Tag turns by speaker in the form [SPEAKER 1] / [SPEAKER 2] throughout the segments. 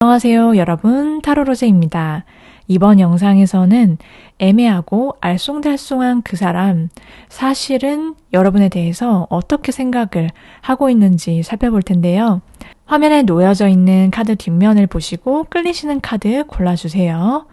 [SPEAKER 1] 안녕하세요, 여러분. 타로로제입니다. 이번 영상에서는 애매하고 알쏭달쏭한 그 사람, 사실은 여러분에 대해서 어떻게 생각을 하고 있는지 살펴볼 텐데요. 화면에 놓여져 있는 카드 뒷면을 보시고 끌리시는 카드 골라주세요.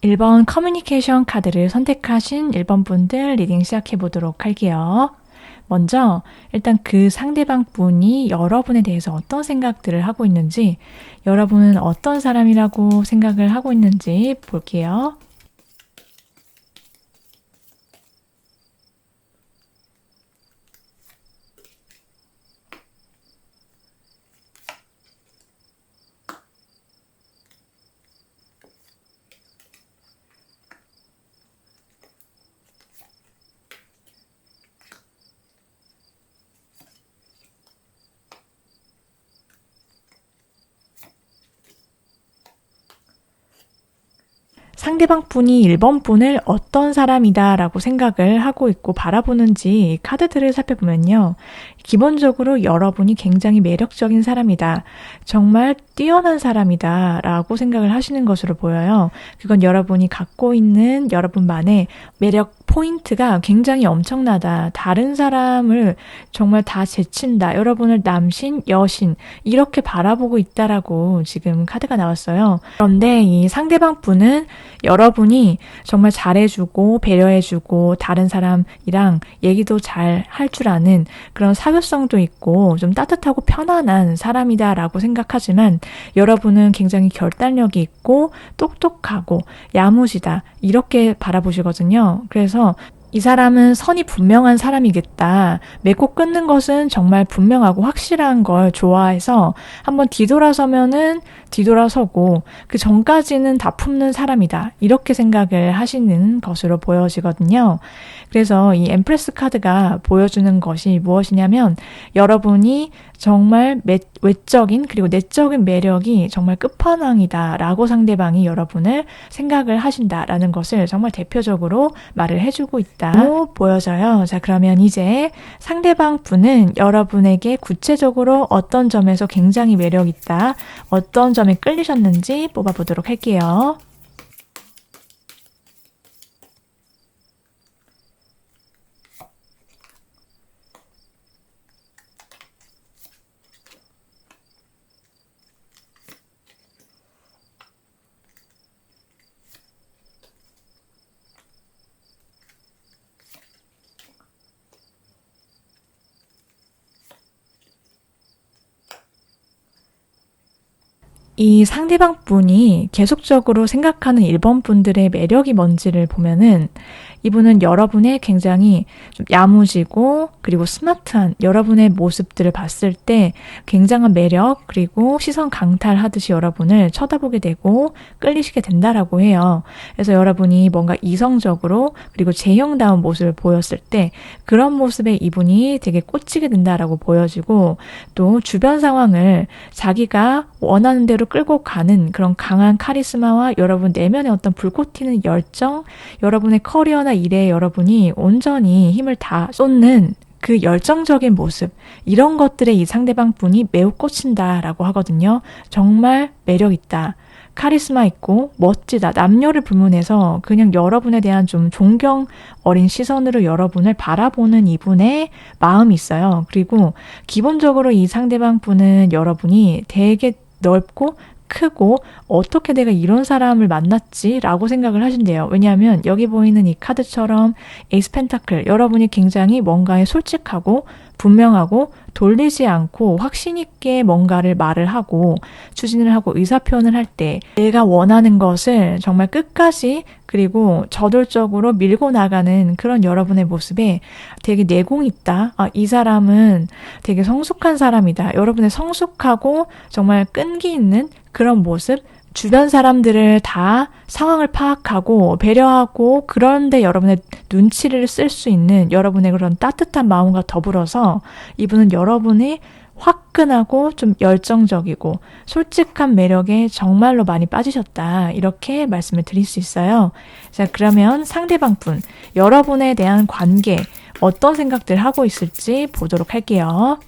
[SPEAKER 1] 일 번 커뮤니케이션 카드를 선택하신 1번 분들 리딩 시작해 보도록 할게요. 먼저 일단 그 상대방 분이 여러분에 대해서 어떤 생각들을 하고 있는지, 여러분은 어떤 사람이라고 생각을 하고 있는지 볼게요. 상대방 분이 1번 분을 어떤 사람이다 라고 생각을 하고 있고 바라보는지 카드들을 살펴보면요. 기본적으로 여러분이 굉장히 매력적인 사람이다, 정말 뛰어난 사람이다 라고 생각을 하시는 것으로 보여요. 그건 여러분이 갖고 있는 여러분만의 매력 포인트가 굉장히 엄청나다, 다른 사람을 정말 다 제친다, 여러분을 남신, 여신 이렇게 바라보고 있다라고 지금 카드가 나왔어요. 그런데 이 상대방 분은 여러분이 정말 잘해주고 배려해주고 다른 사람이랑 얘기도 잘 할 줄 아는 그런 사교성도 있고 좀 따뜻하고 편안한 사람이다라고 생각하지만, 여러분은 굉장히 결단력이 있고 똑똑하고 야무지다 이렇게 바라보시거든요. 그래서 이 사람은 선이 분명한 사람이겠다, 맺고 끊는 것은 정말 분명하고 확실한 걸 좋아해서 한번 뒤돌아서면은 뒤돌아서고 그 전까지는 다 품는 사람이다 이렇게 생각을 하시는 것으로 보여지거든요. 그래서 이 엠프레스 카드가 보여주는 것이 무엇이냐면, 여러분이 정말 외적인 그리고 내적인 매력이 정말 끝판왕이다 라고 상대방이 여러분을 생각을 하신다라는 것을 정말 대표적으로 말을 해주고 있다고 보여져요. 자, 그러면 이제 상대방 분은 여러분에게 구체적으로 어떤 점에서 굉장히 매력 있다, 어떤 점에 끌리셨는지 뽑아보도록 할게요. 이 상대방 분이 계속적으로 생각하는 1번 분들의 매력이 뭔지를 보면은, 이분은 여러분의 굉장히 좀 야무지고 그리고 스마트한 여러분의 모습들을 봤을 때 굉장한 매력 그리고 시선 강탈하듯이 여러분을 쳐다보게 되고 끌리시게 된다라고 해요. 그래서 여러분이 뭔가 이성적으로 그리고 제형다운 모습을 보였을 때 그런 모습에 이분이 되게 꽂히게 된다라고 보여지고 또 주변 상황을 자기가 원하는 대로 끌고 가는 그런 강한 카리스마와 여러분 내면의 어떤 불꽃 튀는 열정, 여러분의 커리어나 일에 여러분이 온전히 힘을 다 쏟는 그 열정적인 모습, 이런 것들에 이 상대방 분이 매우 꽂힌다라고 하거든요. 정말 매력있다. 카리스마 있고 멋지다. 남녀를 불문해서 그냥 여러분에 대한 좀 존경 어린 시선으로 여러분을 바라보는 이분의 마음이 있어요. 그리고 기본적으로 이 상대방 분은 여러분이 되게 넓고 크고 어떻게 내가 이런 사람을 만났지? 라고 생각을 하신대요. 왜냐하면 여기 보이는 이 카드처럼 에이스 펜타클, 여러분이 굉장히 뭔가에 솔직하고 분명하고 돌리지 않고 확신 있게 뭔가를 말을 하고 추진을 하고 의사표현을 할 때 내가 원하는 것을 정말 끝까지 그리고 저돌적으로 밀고 나가는 그런 여러분의 모습에 되게 내공이 있다. 이 사람은 되게 성숙한 사람이다. 여러분의 성숙하고 정말 끈기 있는 그런 모습, 주변 사람들을 다 상황을 파악하고 배려하고 그런데 여러분의 눈치를 쓸 수 있는 여러분의 그런 따뜻한 마음과 더불어서 이분은 여러분이 화끈하고 좀 열정적이고 솔직한 매력에 정말로 많이 빠지셨다. 이렇게 말씀을 드릴 수 있어요. 자, 그러면 상대방 분, 여러분에 대한 관계 어떤 생각들 하고 있을지 보도록 할게요.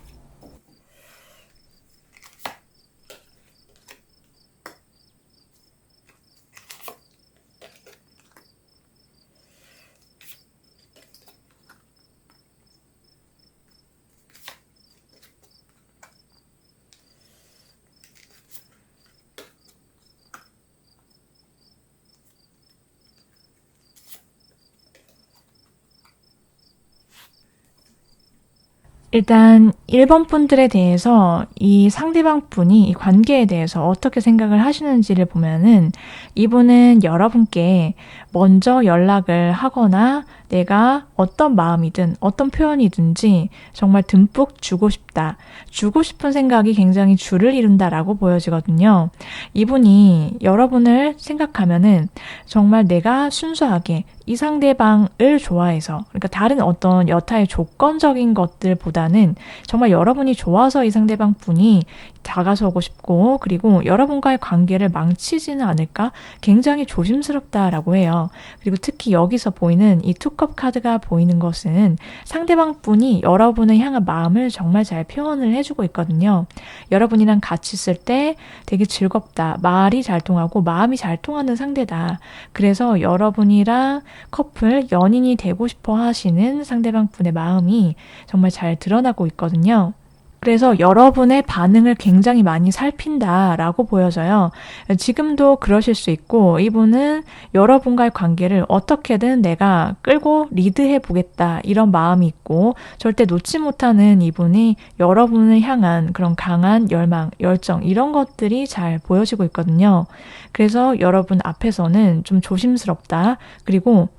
[SPEAKER 1] 일단 1번 분들에 대해서 이 상대방 분이 이 관계에 대해서 어떻게 생각을 하시는지를 보면은 이분은 여러분께 먼저 연락을 하거나 내가 어떤 마음이든 어떤 표현이든지 정말 듬뿍 주고 싶다. 주고 싶은 생각이 굉장히 줄을 이룬다라고 보여지거든요. 이분이 여러분을 생각하면은 정말 내가 순수하게 이 상대방을 좋아해서 그러니까 다른 어떤 여타의 조건적인 것들보다는 정말 여러분이 좋아서 이 상대방 분이 다가서고 싶고 그리고 여러분과의 관계를 망치지는 않을까 굉장히 조심스럽다라고 해요. 그리고 특히 여기서 보이는 이 투컵 카드가 보이는 것은 상대방 분이 여러분을 향한 마음을 정말 잘 표현을 해주고 있거든요. 여러분이랑 같이 있을 때 되게 즐겁다. 말이 잘 통하고 마음이 잘 통하는 상대다. 그래서 여러분이랑 커플, 연인이 되고 싶어 하시는 상대방 분의 마음이 정말 잘 드러나고 있거든요. 그래서 여러분의 반응을 굉장히 많이 살핀다라고 보여져요. 지금도 그러실 수 있고 이분은 여러분과의 관계를 어떻게든 내가 끌고 리드해 보겠다 이런 마음이 있고 절대 놓지 못하는 이분이 여러분을 향한 그런 강한 열망, 열정 이런 것들이 잘 보여지고 있거든요. 그래서 여러분 앞에서는 좀 조심스럽다. 그리고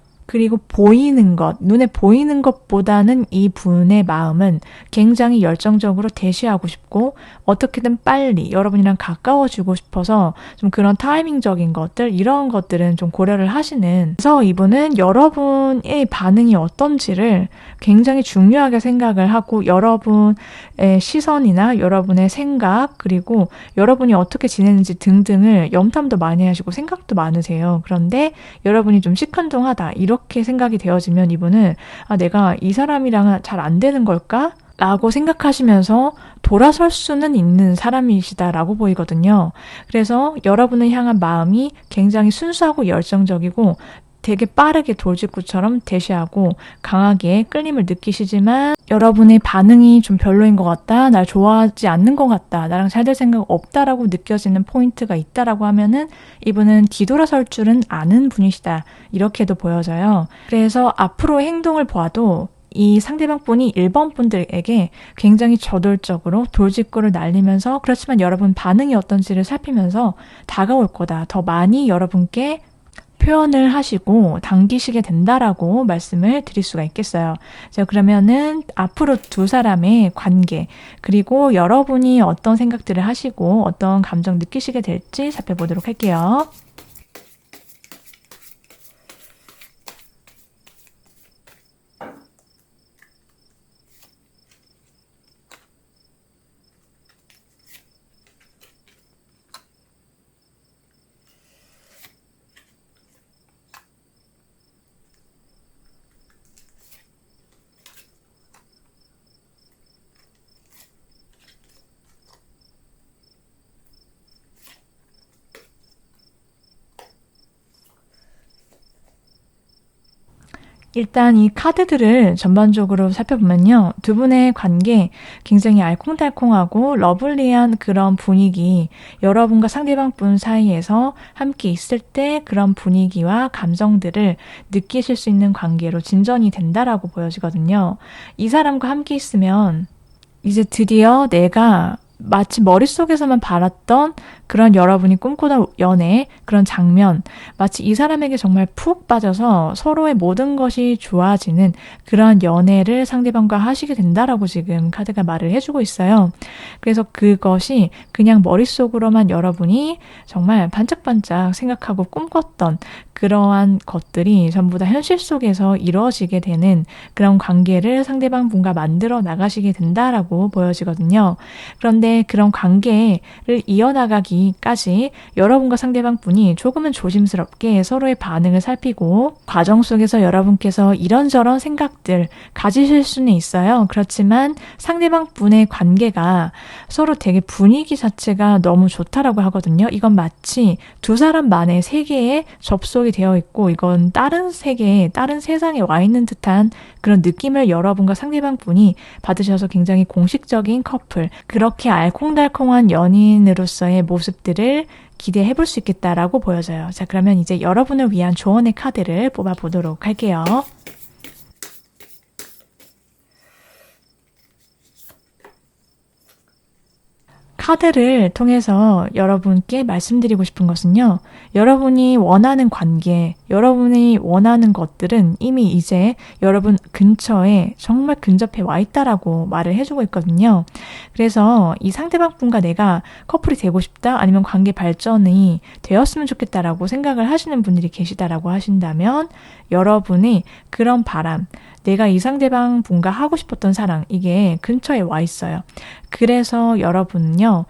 [SPEAKER 1] 보이는 것, 눈에 보이는 것보다는 이 분의 마음은 굉장히 열정적으로 대시하고 싶고 어떻게든 빨리 여러분이랑 가까워지고 싶어서 좀 그런 타이밍적인 것들, 이런 것들은 좀 고려를 하시는. 그래서 이분은 여러분의 반응이 어떤지를 굉장히 중요하게 생각을 하고 여러분의 시선이나 여러분의 생각 그리고 여러분이 어떻게 지내는지 등등을 염탐도 많이 하시고 생각도 많으세요. 그런데 여러분이 좀 시큰둥하다 이렇게 생각이 되어지면 이분은 내가 이 사람이랑 잘 안 되는 걸까? 라고 생각하시면서 돌아설 수는 있는 사람이시다라고 보이거든요. 그래서 여러분을 향한 마음이 굉장히 순수하고 열정적이고 되게 빠르게 돌직구처럼 대시하고 강하게 끌림을 느끼시지만 여러분의 반응이 좀 별로인 것 같다, 날 좋아하지 않는 것 같다, 나랑 잘 될 생각 없다라고 느껴지는 포인트가 있다라고 하면은 이분은 뒤돌아설 줄은 아는 분이시다 이렇게도 보여져요. 그래서 앞으로 행동을 보아도 이 상대방 분이 1번 분들에게 굉장히 저돌적으로 돌직구를 날리면서 그렇지만 여러분 반응이 어떤지를 살피면서 다가올 거다. 더 많이 여러분께 표현을 하시고 당기시게 된다라고 말씀을 드릴 수가 있겠어요. 자, 그러면은 앞으로 두 사람의 관계, 그리고 여러분이 어떤 생각들을 하시고 어떤 감정 느끼시게 될지 살펴보도록 할게요. 일단 이 카드들을 전반적으로 살펴보면요. 두 분의 관계 굉장히 알콩달콩하고 러블리한 그런 분위기, 여러분과 상대방 분 사이에서 함께 있을 때 그런 분위기와 감정들을 느끼실 수 있는 관계로 진전이 된다라고 보여지거든요. 이 사람과 함께 있으면 이제 드디어 내가 마치 머릿속에서만 바랐던 그런 여러분이 꿈꾸던 연애, 그런 장면, 마치 이 사람에게 정말 푹 빠져서 서로의 모든 것이 좋아지는 그런 연애를 상대방과 하시게 된다라고 지금 카드가 말을 해주고 있어요. 그래서 그것이 그냥 머릿속으로만 여러분이 정말 반짝반짝 생각하고 꿈꿨던 그러한 것들이 전부 다 현실 속에서 이루어지게 되는 그런 관계를 상대방 분과 만들어 나가시게 된다라고 보여지거든요. 그런데 그런 관계를 이어나가기까지 여러분과 상대방 분이 조금은 조심스럽게 서로의 반응을 살피고 과정 속에서 여러분께서 이런저런 생각들 가지실 수는 있어요. 그렇지만 상대방 분의 관계가 서로 되게 분위기 자체가 너무 좋다라고 하거든요. 이건 마치 두 사람만의 세계에 접속이 되어 있고 이건 다른 세계에, 다른 세상에 와 있는 듯한 그런 느낌을 여러분과 상대방 분이 받으셔서 굉장히 공식적인 커플, 그렇게 알콩달콩한 연인으로서의 모습들을 기대해 볼 수 있겠다라고 보여져요. 자, 그러면 이제 여러분을 위한 조언의 카드를 뽑아 보도록 할게요. 카드를 통해서 여러분께 말씀드리고 싶은 것은요. 여러분이 원하는 관계, 여러분이 원하는 것들은 이미 이제 여러분 근처에 정말 근접해 와 있다라고 말을 해주고 있거든요. 그래서 이 상대방 분과 내가 커플이 되고 싶다 아니면 관계 발전이 되었으면 좋겠다라고 생각을 하시는 분들이 계시다라고 하신다면 여러분이 그런 바람, 내가 이 상대방 분과 하고 싶었던 사랑, 이게 근처에 와 있어요. 그래서 여러분은요,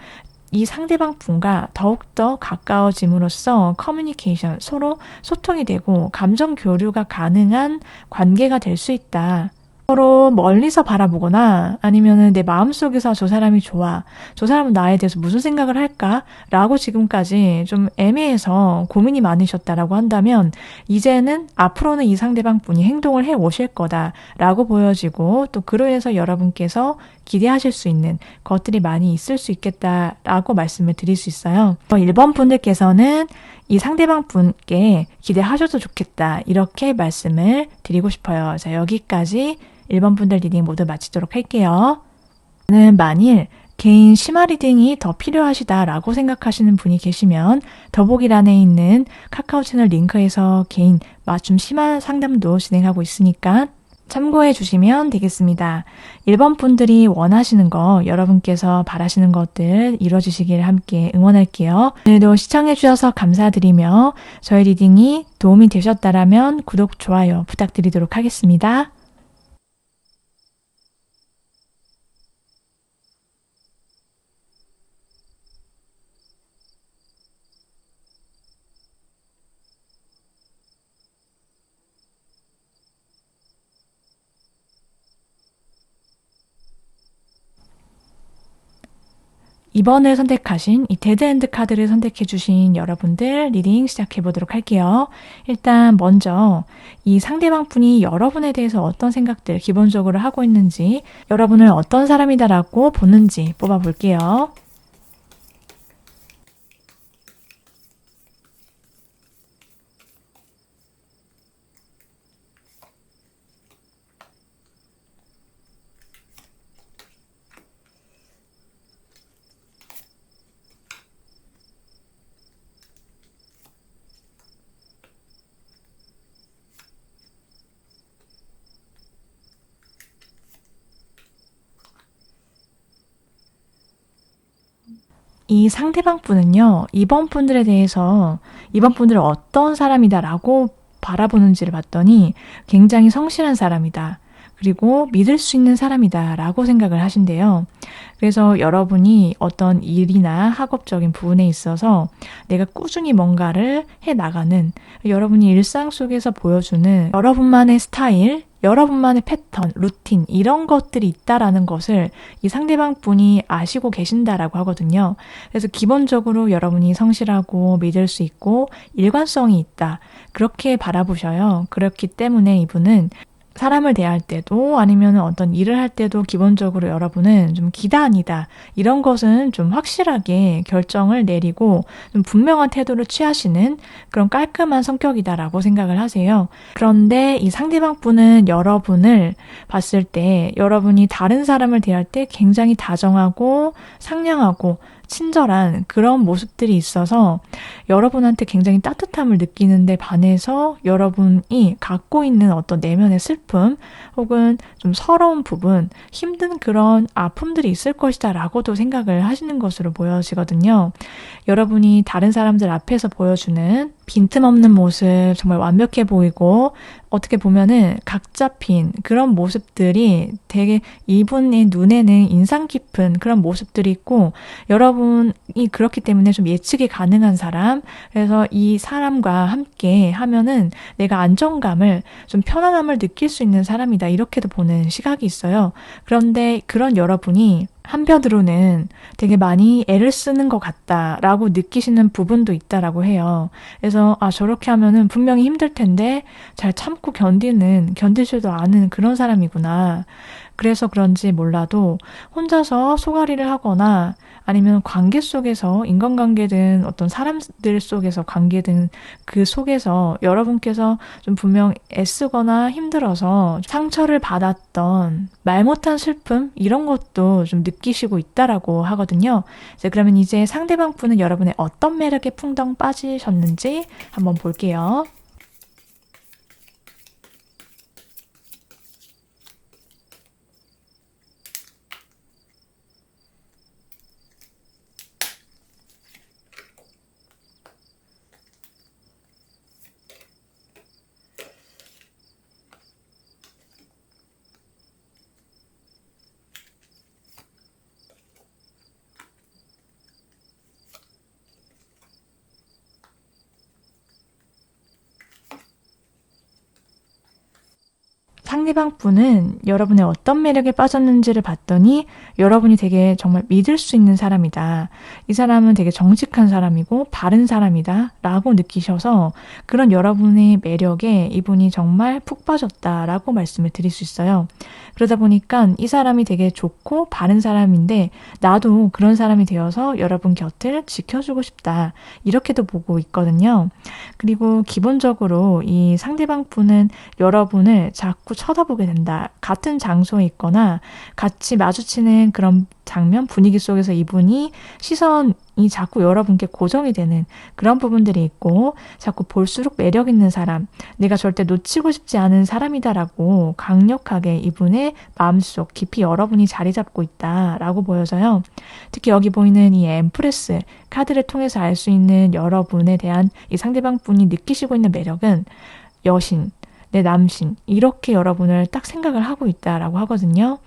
[SPEAKER 1] 이 상대방 분과 더욱더 가까워짐으로써 커뮤니케이션, 서로 소통이 되고 감정 교류가 가능한 관계가 될 수 있다. 서로 멀리서 바라보거나 아니면은 내 마음속에서 저 사람이 좋아, 저 사람은 나에 대해서 무슨 생각을 할까? 라고 지금까지 좀 애매해서 고민이 많으셨다라고 한다면 이제는 앞으로는 이 상대방 분이 행동을 해 오실 거다라고 보여지고 또 그로 인해서 여러분께서 기대하실 수 있는 것들이 많이 있을 수 있겠다라고 말씀을 드릴 수 있어요. 1번 분들께서는 이 상대방 분께 기대하셔도 좋겠다 이렇게 말씀을 드리고 싶어요. 자, 여기까지 1번 분들 리딩 모두 마치도록 할게요. 만일 개인 심화 리딩이 더 필요하시다라고 생각하시는 분이 계시면 더보기란에 있는 카카오 채널 링크에서 개인 맞춤 심화 상담도 진행하고 있으니까 참고해 주시면 되겠습니다. 1번 분들이 원하시는 거, 여러분께서 바라시는 것들 이루어지시길 함께 응원할게요. 오늘도 시청해 주셔서 감사드리며 저희 리딩이 도움이 되셨다라면 구독, 좋아요 부탁드리도록 하겠습니다. 이번을 선택하신 이 데드엔드 카드를 선택해주신 여러분들 리딩 시작해보도록 할게요. 일단 먼저 이 상대방 분이 여러분에 대해서 어떤 생각들 기본적으로 하고 있는지, 여러분을 어떤 사람이다라고 보는지 뽑아볼게요. 이 상대방 분은요, 이번 분들에 대해서 이번 분들을 어떤 사람이다라고 바라보는지를 봤더니 굉장히 성실한 사람이다. 그리고 믿을 수 있는 사람이다 라고 생각을 하신대요. 그래서 여러분이 어떤 일이나 학업적인 부분에 있어서 내가 꾸준히 뭔가를 해나가는, 여러분이 일상 속에서 보여주는 여러분만의 스타일, 여러분만의 패턴, 루틴 이런 것들이 있다라는 것을 이 상대방 분이 아시고 계신다라고 하거든요. 그래서 기본적으로 여러분이 성실하고 믿을 수 있고 일관성이 있다. 그렇게 바라보셔요. 그렇기 때문에 이분은 사람을 대할 때도 아니면 어떤 일을 할 때도 기본적으로 여러분은 좀 기단이다. 이런 것은 좀 확실하게 결정을 내리고 좀 분명한 태도를 취하시는 그런 깔끔한 성격이다라고 생각을 하세요. 그런데 이 상대방 분은 여러분을 봤을 때 여러분이 다른 사람을 대할 때 굉장히 다정하고 상냥하고 친절한 그런 모습들이 있어서 여러분한테 굉장히 따뜻함을 느끼는데 반해서 여러분이 갖고 있는 어떤 내면의 슬픔 혹은 좀 서러운 부분, 힘든 그런 아픔들이 있을 것이다 라고도 생각을 하시는 것으로 보여지거든요. 여러분이 다른 사람들 앞에서 보여주는 빈틈없는 모습, 정말 완벽해 보이고 어떻게 보면은 각 잡힌 그런 모습들이 되게 이분의 눈에는 인상 깊은 그런 모습들이 있고, 여러분이 그렇기 때문에 좀 예측이 가능한 사람, 그래서 이 사람과 함께 하면은 내가 안정감을, 좀 편안함을 느낄 수 있는 사람이다 이렇게도 보는 시각이 있어요. 그런데 그런 여러분이 한편으로는 되게 많이 애를 쓰는 것 같다라고 느끼시는 부분도 있다라고 해요. 그래서 저렇게 하면은 분명히 힘들 텐데 잘 참고 견딜 줄도 아는 그런 사람이구나. 그래서 그런지 몰라도 혼자서 소가리를 하거나 아니면 관계 속에서, 인간관계든 어떤 사람들 속에서 관계든 그 속에서 여러분께서 좀 분명 애쓰거나 힘들어서 상처를 받았던 말 못한 슬픔 이런 것도 좀 느끼시고 있다라고 하거든요. 그러면 이제 상대방 분은 여러분의 어떤 매력에 풍덩 빠지셨는지 한번 볼게요. 상대방 분은 여러분의 어떤 매력에 빠졌는지를 봤더니 여러분이 되게 정말 믿을 수 있는 사람이다. 이 사람은 되게 정직한 사람이고 바른 사람이다 라고 느끼셔서 그런 여러분의 매력에 이분이 정말 푹 빠졌다라고 말씀을 드릴 수 있어요. 그러다 보니까 이 사람이 되게 좋고 바른 사람인데 나도 그런 사람이 되어서 여러분 곁을 지켜주고 싶다. 이렇게도 보고 있거든요. 그리고 기본적으로 이 상대방 분은 여러분을 자꾸 쳐다보게 된다. 같은 장소에 있거나 같이 마주치는 그런 장면, 분위기 속에서 이분이 시선이 자꾸 여러분께 고정이 되는 그런 부분들이 있고, 자꾸 볼수록 매력 있는 사람, 내가 절대 놓치고 싶지 않은 사람이다라고 강력하게 이분의 마음속 깊이 여러분이 자리 잡고 있다라고 보여져요. 특히 여기 보이는 이 엠프레스 카드를 통해서 알 수 있는 여러분에 대한 이 상대방 분이 느끼시고 있는 매력은 여신, 내 남신, 이렇게 여러분을 딱 생각을 하고 있다라고 하거든요.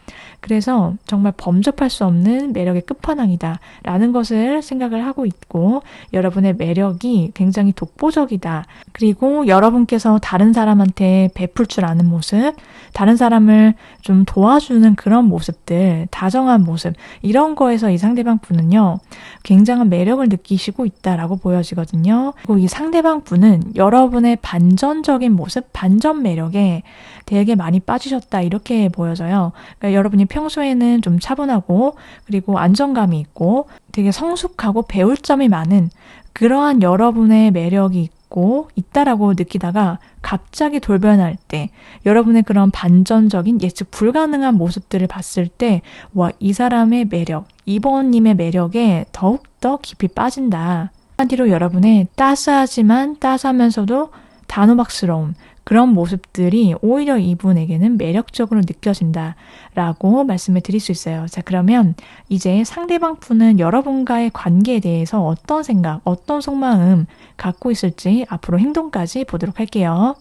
[SPEAKER 1] 그래서 정말 범접할 수 없는 매력의 끝판왕이다 라는 것을 생각을 하고 있고, 여러분의 매력이 굉장히 독보적이다. 그리고 여러분께서 다른 사람한테 베풀 줄 아는 모습, 다른 사람을 좀 도와주는 그런 모습들, 다정한 모습, 이런 거에서 이 상대방 분은요 굉장한 매력을 느끼시고 있다라고 보여지거든요. 그리고 이 상대방 분은 여러분의 반전적인 모습, 반전 매력에 되게 많이 빠지셨다 이렇게 보여져요. 그러니까 여러분이 평소에는 좀 차분하고 그리고 안정감이 있고 되게 성숙하고 배울 점이 많은 그러한 여러분의 매력이 있고 있다라고 느끼다가 갑자기 돌변할 때 여러분의 그런 반전적인 예측 불가능한 모습들을 봤을 때 와, 이 사람의 매력, 이번님의 매력에 더욱더 깊이 빠진다. 한마디로 여러분의 따스하지만 따스하면서도 단호박스러운 그런 모습들이 오히려 이분에게는 매력적으로 느껴진다라고 말씀을 드릴 수 있어요. 자, 그러면 이제 상대방 분은 여러분과의 관계에 대해서 어떤 생각, 어떤 속마음 갖고 있을지 앞으로 행동까지 보도록 할게요.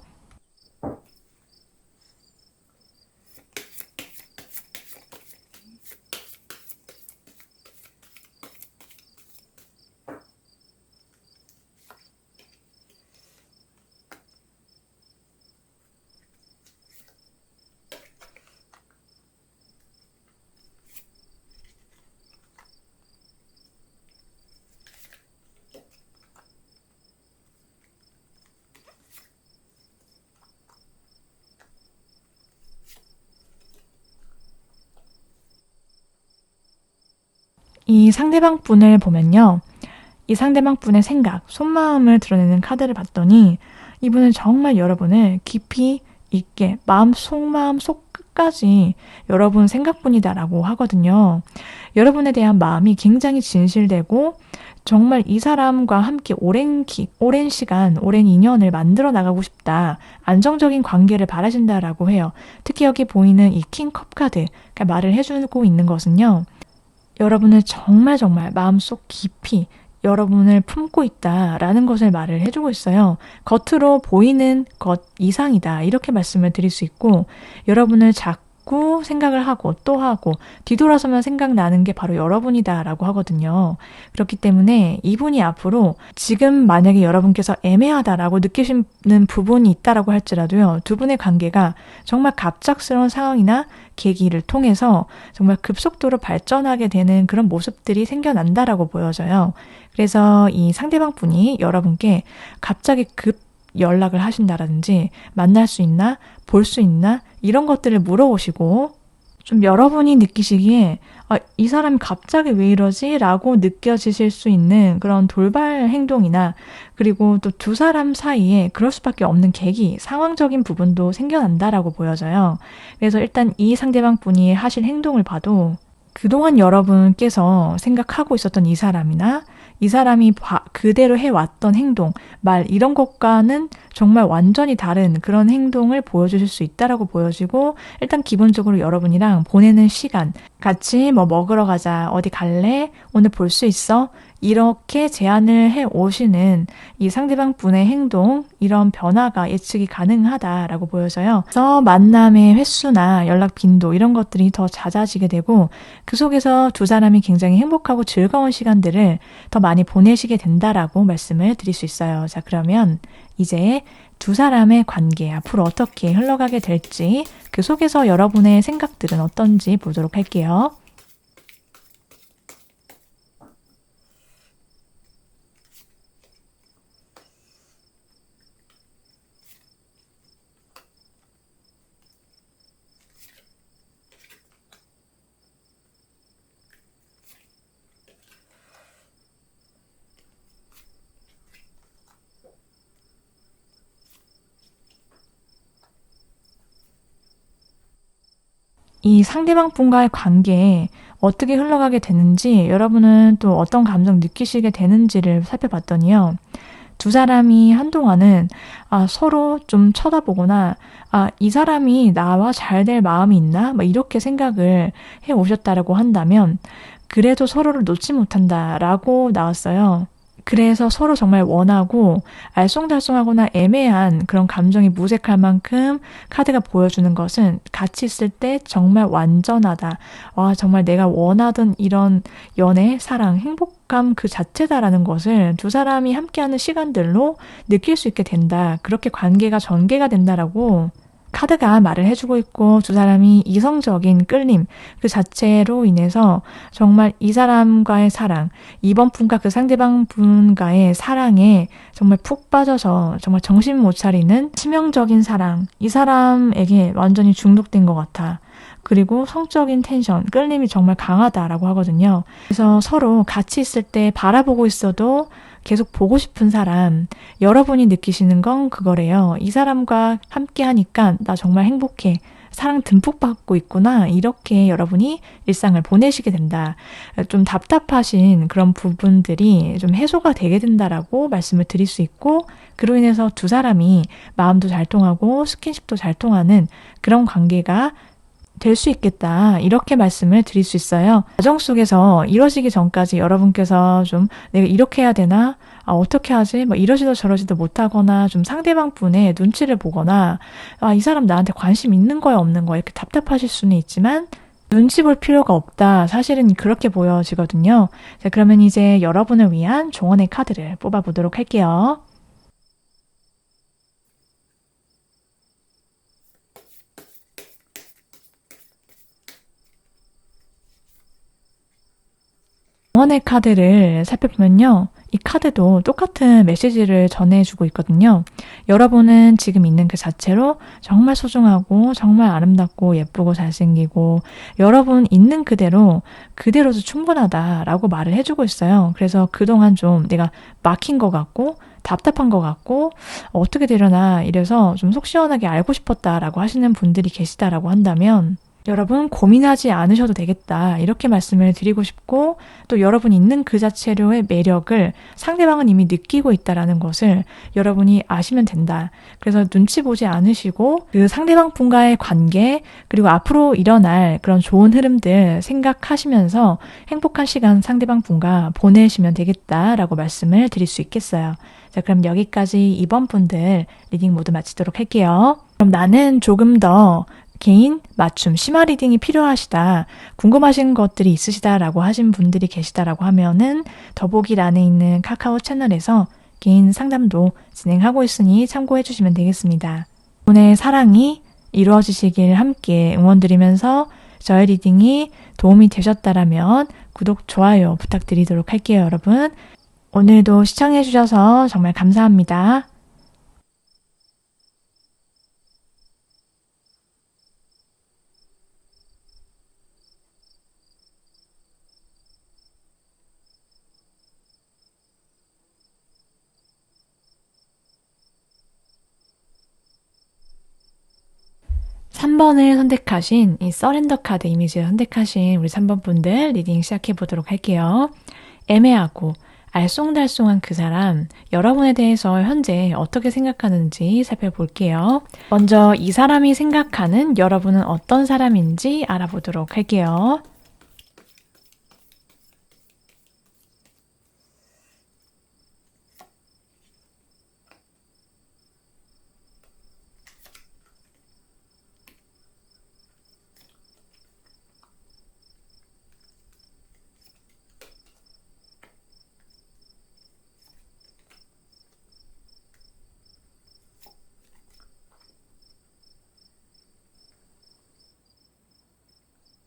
[SPEAKER 1] 이 상대방 분을 보면요. 이 상대방 분의 생각, 속마음을 드러내는 카드를 봤더니 이분은 정말 여러분을 깊이 있게 마음 속마음 속 끝까지 여러분 생각뿐이다라고 하거든요. 여러분에 대한 마음이 굉장히 진실되고 정말 이 사람과 함께 오랜 시간, 오랜 인연을 만들어 나가고 싶다. 안정적인 관계를 바라신다라고 해요. 특히 여기 보이는 이 킹컵 카드가 말을 해주고 있는 것은요. 여러분을 정말 마음속 깊이 여러분을 품고 있다라는 것을 말을 해주고 있어요. 겉으로 보이는 것 이상이다. 이렇게 말씀을 드릴 수 있고 여러분을 자꾸 생각을 하고 또 하고 뒤돌아서면 생각나는 게 바로 여러분이다라고 하거든요. 그렇기 때문에 이분이 앞으로 지금 만약에 여러분께서 애매하다라고 느끼시는 부분이 있다라고 할지라도요. 두 분의 관계가 정말 갑작스러운 상황이나 계기를 통해서 정말 급속도로 발전하게 되는 그런 모습들이 생겨난다라고 보여져요. 그래서 이 상대방 분이 여러분께 갑자기 급 연락을 하신다라든지 만날 수 있나? 볼 수 있나? 이런 것들을 물어보시고 좀 여러분이 느끼시기에 이 사람이 갑자기 왜 이러지? 라고 느껴지실 수 있는 그런 돌발 행동이나 그리고 또 두 사람 사이에 그럴 수밖에 없는 계기, 상황적인 부분도 생겨난다라고 보여져요. 그래서 일단 이 상대방 분이 하실 행동을 봐도 그동안 여러분께서 생각하고 있었던 이 사람이나 이 사람이 그대로 해왔던 행동, 말 이런 것과는 정말 완전히 다른 그런 행동을 보여주실 수 있다라고 보여지고 일단 기본적으로 여러분이랑 보내는 시간, 같이 뭐 먹으러 가자, 어디 갈래? 오늘 볼 수 있어? 이렇게 제안을 해 오시는 이 상대방 분의 행동, 이런 변화가 예측이 가능하다라고 보여져요. 그래서 만남의 횟수나 연락 빈도 이런 것들이 더 잦아지게 되고 그 속에서 두 사람이 굉장히 행복하고 즐거운 시간들을 더 많이 보내시게 된다라고 말씀을 드릴 수 있어요. 자, 그러면 이제 두 사람의 관계 앞으로 어떻게 흘러가게 될지 그 속에서 여러분의 생각들은 어떤지 보도록 할게요. 이 상대방 분과의 관계에 어떻게 흘러가게 되는지 여러분은 또 어떤 감정 느끼시게 되는지를 살펴봤더니요. 두 사람이 한동안은 서로 좀 쳐다보거나 이 사람이 나와 잘 될 마음이 있나? 막 이렇게 생각을 해 오셨다라고 한다면 그래도 서로를 놓지 못한다라고 나왔어요. 그래서 서로 정말 원하고 알쏭달쏭하거나 애매한 그런 감정이 무색할 만큼 카드가 보여주는 것은 같이 있을 때 정말 완전하다. 와, 정말 내가 원하던 이런 연애, 사랑, 행복감 그 자체다라는 것을 두 사람이 함께하는 시간들로 느낄 수 있게 된다. 그렇게 관계가 전개가 된다라고 카드가 말을 해주고 있고 두 사람이 이성적인 끌림 그 자체로 인해서 정말 이 사람과의 사랑, 이번 분과 그 상대방 분과의 사랑에 정말 푹 빠져서 정말 정신 못 차리는 치명적인 사랑, 이 사람에게 완전히 중독된 것 같아. 그리고 성적인 텐션, 끌림이 정말 강하다라고 하거든요. 그래서 서로 같이 있을 때 바라보고 있어도 계속 보고 싶은 사람, 여러분이 느끼시는 건 그거래요. 이 사람과 함께 하니까 나 정말 행복해. 사랑 듬뿍 받고 있구나. 이렇게 여러분이 일상을 보내시게 된다. 좀 답답하신 그런 부분들이 좀 해소가 되게 된다라고 말씀을 드릴 수 있고, 그로 인해서 두 사람이 마음도 잘 통하고 스킨십도 잘 통하는 그런 관계가 될 수 있겠다. 이렇게 말씀을 드릴 수 있어요. 과정 속에서 이러시기 전까지 여러분께서 좀 내가 이렇게 해야 되나? 어떻게 하지? 이러지도 저러지도 못하거나 좀 상대방 분의 눈치를 보거나 이 사람 나한테 관심 있는 거야 없는 거야 이렇게 답답하실 수는 있지만 눈치 볼 필요가 없다. 사실은 그렇게 보여지거든요. 자, 그러면 이제 여러분을 위한 조언의 카드를 뽑아보도록 할게요. 조언의 카드를 살펴보면요. 이 카드도 똑같은 메시지를 전해주고 있거든요. 여러분은 지금 있는 그 자체로 정말 소중하고 정말 아름답고 예쁘고 잘생기고 여러분 있는 그대로도 충분하다라고 말을 해주고 있어요. 그래서 그동안 좀 내가 막힌 것 같고 답답한 것 같고 어떻게 되려나 이래서 좀 속 시원하게 알고 싶었다라고 하시는 분들이 계시다라고 한다면 여러분 고민하지 않으셔도 되겠다 이렇게 말씀을 드리고 싶고 또 여러분이 있는 그 자체로의 매력을 상대방은 이미 느끼고 있다라는 것을 여러분이 아시면 된다. 그래서 눈치 보지 않으시고 그 상대방 분과의 관계 그리고 앞으로 일어날 그런 좋은 흐름들 생각하시면서 행복한 시간 상대방 분과 보내시면 되겠다라고 말씀을 드릴 수 있겠어요. 자, 그럼 여기까지 2번 분들 리딩 모두 마치도록 할게요. 그럼 나는 조금 더 개인 맞춤 심화 리딩이 필요하시다. 궁금하신 것들이 있으시다라고 하신 분들이 계시다라고 하면은 더보기란에 있는 카카오 채널에서 개인 상담도 진행하고 있으니 참고해 주시면 되겠습니다. 오늘 사랑이 이루어지시길 함께 응원드리면서 저의 리딩이 도움이 되셨다라면 구독, 좋아요 부탁드리도록 할게요, 여러분. 오늘도 시청해 주셔서 정말 감사합니다. 3번을 선택하신 이 서렌더 카드 이미지를 선택하신 우리 3번 분들 리딩 시작해 보도록 할게요. 애매하고 알쏭달쏭한 그 사람, 여러분에 대해서 현재 어떻게 생각하는지 살펴볼게요. 먼저 이 사람이 생각하는 여러분은 어떤 사람인지 알아보도록 할게요.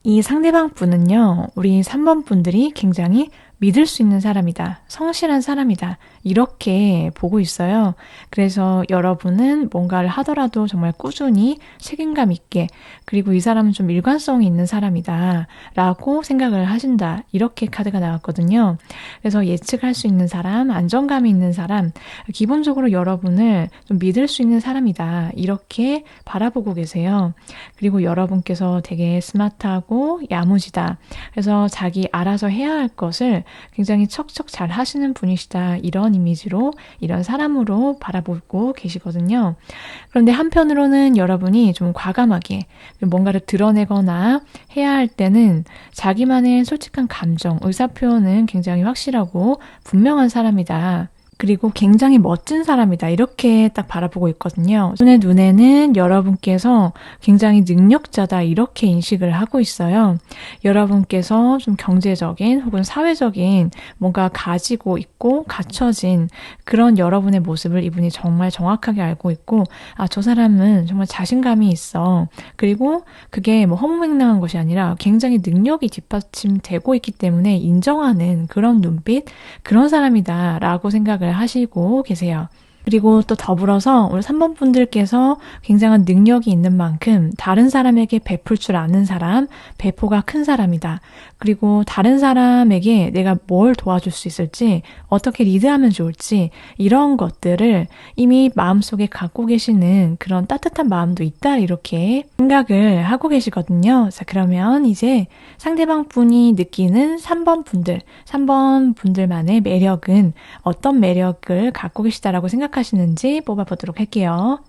[SPEAKER 1] 이 상대방 분은요, 우리 3번 분들이 굉장히 믿을 수 있는 사람이다. 성실한 사람이다. 이렇게 보고 있어요. 그래서 여러분은 뭔가를 하더라도 정말 꾸준히 책임감 있게 그리고 이 사람은 좀 일관성이 있는 사람이다. 라고 생각을 하신다. 이렇게 카드가 나왔거든요. 그래서 예측할 수 있는 사람, 안정감이 있는 사람, 기본적으로 여러분을 좀 믿을 수 있는 사람이다. 이렇게 바라보고 계세요. 그리고 여러분께서 되게 스마트하고 야무지다. 그래서 자기 알아서 해야 할 것을 굉장히 척척 잘 하시는 분이시다. 이런 이미지로, 이런 사람으로 바라보고 계시거든요. 그런데 한편으로는 여러분이 좀 과감하게 뭔가를 드러내거나 해야 할 때는 자기만의 솔직한 감정, 의사표현은 굉장히 확실하고 분명한 사람이다. 그리고 굉장히 멋진 사람이다. 이렇게 딱 바라보고 있거든요. 손의 눈에는 여러분께서 굉장히 능력자다. 이렇게 인식을 하고 있어요. 여러분께서 좀 경제적인 혹은 사회적인 뭔가 가지고 있고 갖춰진 그런 여러분의 모습을 이분이 정말 정확하게 알고 있고 저 사람은 정말 자신감이 있어. 그리고 그게 뭐 허무맹랑한 것이 아니라 굉장히 능력이 뒷받침되고 있기 때문에 인정하는 그런 눈빛, 그런 사람이다 라고 생각을 하시고 계세요. 그리고 또 더불어서 우리 3번 분들께서 굉장한 능력이 있는 만큼 다른 사람에게 베풀 줄 아는 사람, 배포가 큰 사람이다. 그리고 다른 사람에게 내가 뭘 도와줄 수 있을지, 어떻게 리드하면 좋을지 이런 것들을 이미 마음속에 갖고 계시는 그런 따뜻한 마음도 있다 이렇게 생각을 하고 계시거든요. 자, 그러면 이제 상대방 분이 느끼는 3번 분들, 3번 분들만의 매력은 어떤 매력을 갖고 계시다라고 생각하시는지 뽑아보도록 할게요.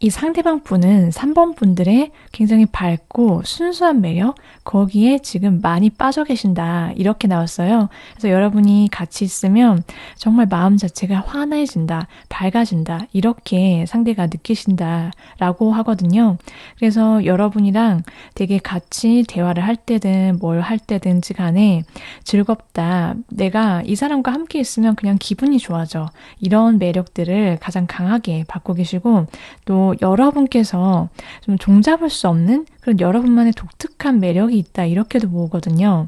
[SPEAKER 1] 이 상대방 분은 3번 분들의 굉장히 밝고 순수한 매력, 거기에 지금 많이 빠져 계신다. 이렇게 나왔어요. 그래서 여러분이 같이 있으면 정말 마음 자체가 환해진다, 밝아진다. 이렇게 상대가 느끼신다. 라고 하거든요. 그래서 여러분이랑 되게 같이 대화를 할 때든 뭘 할 때든지 간에 즐겁다. 내가 이 사람과 함께 있으면 그냥 기분이 좋아져. 이런 매력들을 가장 강하게 받고 계시고 또 여러분께서 좀 종잡을 수 없는 그런 여러분만의 독특한 매력이 있다 이렇게도 보거든요.